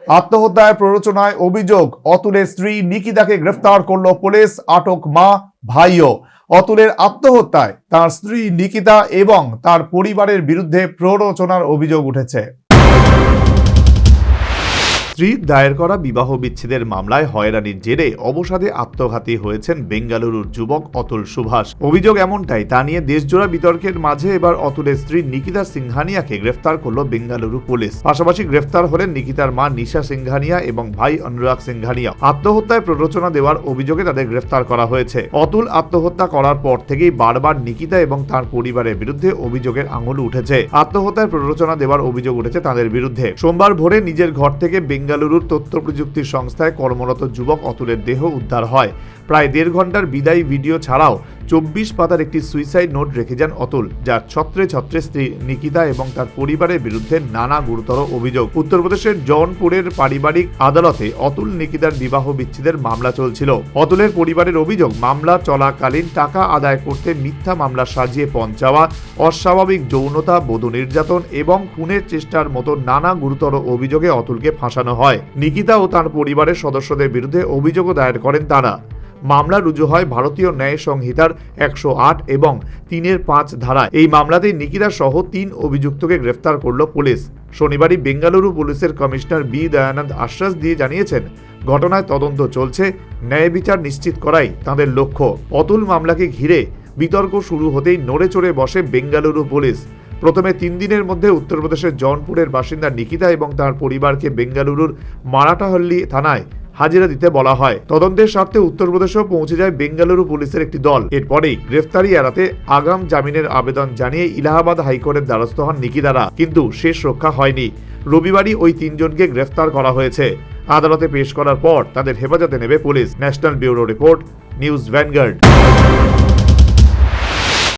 আত্মহত্যায় প্ররোচনায় অভিযোগ, অতুলের স্ত্রী নিকিতাকে গ্রেফতার করল পুলিশ, আটক মা ভাইও। অতুলের আত্মহত্যায় তার স্ত্রী নিকিতা এবং তার পরিবারের বিরুদ্ধে প্ররোচনার অভিযোগ উঠেছে। স্ত্রীর দায়ের করা বিবাহ বিচ্ছেদের মামলায় হয়রানির জেরে অবসাদে আত্মঘাতী হয়েছেন বেঙ্গালুরুর যুবক অতুল সুভাষ। অভিযোগ এমনটাই, তা নিয়ে দেশজোড়া বিতর্কের মাঝে এবার অতুলের স্ত্রী নিকিতা সিংহানিয়াকে গ্রেফতার করল বেঙ্গালুরু পুলিশ। পাশাপাশি গ্রেফতার হলেন নিকিতার মা নিশা সিংহানিয়া এবং ভাই অনুরাগ সিংহানিয়া। আত্মহত্যায় প্ররোচনা দেওয়ার অভিযোগে তাদের গ্রেফতার করা হয়েছে। অতুল আত্মহত্যা করার পর থেকেই বারবার নিকিতা এবং তার পরিবারের বিরুদ্ধে অভিযোগের আঙুল উঠেছে। আত্মহত্যায় প্ররোচনা দেওয়ার অভিযোগ উঠেছে তাদের বিরুদ্ধে। সোমবার ভোরে নিজের ঘর থেকে বেঙ্গালুরুর তথ্য প্রযুক্তি সংস্থায় কর্মরত যুবক অতুলের দেহ উদ্ধার হয়। প্রায় 1.5 ঘন্টার বিদায়ী ভিডিও ছাড়াও 24 পাতার একটি সুইসাইড নোট রেখে যান অতুল, যার ছত্রে ছত্রে স্ত্রী নিকিতা এবং তার পরিবারের বিরুদ্ধে নানা গুরুতর অভিযোগ। উত্তরপ্রদেশের জৌনপুরের পারিবারিক আদালতে অতুল নিকিতার বিবাহ বিচ্ছেদের মামলা চলছিল। অতুলের পরিবারের অভিযোগ, মামলা চলাকালীন টাকা আদায় করতে মিথ্যা মামলা সাজিয়ে পণ চাওয়া, অস্বাভাবিক যৌনতা, বধূ নির্যাতন এবং খুনের চেষ্টার মতো নানা গুরুতর অভিযোগে অতুলকে ফাঁসানো হয়। নিকিতা ও তার পরিবারের সদস্যদের বিরুদ্ধে অভিযোগও দায়ের করেন তারা। মামলা রুজু হয় ভারতীয় ন্যায় সংহিতার 108 এবং 3-5 ধারায়। এই মামলাতেই নিকিতা সহ 3 অভিযুক্তকে গ্রেফতার করল পুলিশ। শনিবারই বেঙ্গালুরু পুলিশের কমিশনার বি দয়ানন্দ আশ্বাস দিয়ে জানিয়েছেন, ঘটনায় তদন্ত চলছে, ন্যায় বিচার নিশ্চিত করাই তাঁদের লক্ষ্য। অতুল মামলাকে ঘিরে বিতর্ক শুরু হতেই নড়ে চড়ে বসে বেঙ্গালুরু পুলিশ। প্রথমে 3 দিনের মধ্যে উত্তরপ্রদেশের জৌনপুরের বাসিন্দা নিকিতা এবং তার পরিবারকে বেঙ্গালুরুর মারাঠাহল্লি থানায় হাজিরা দিতে বলা হয়। তদন্তের স্বার্থে উত্তরপ্রদেশেও পৌঁছে যায় বেঙ্গালুরু পুলিশের একটি দল। এরপরেই গ্রেফতারি এড়াতে আগাম জামিনের আবেদন জানিয়ে ইলাহাবাদ হাইকোর্টের দ্বারস্থ হন নিকিতারা, কিন্তু শেষ রক্ষা হয়নি। রবিবারই ওই 3 জনকে গ্রেফতার করা হয়েছে। আদালতে পেশ করার পর তাদের হেফাজতে নেবে police. National bureau report, news vanguard.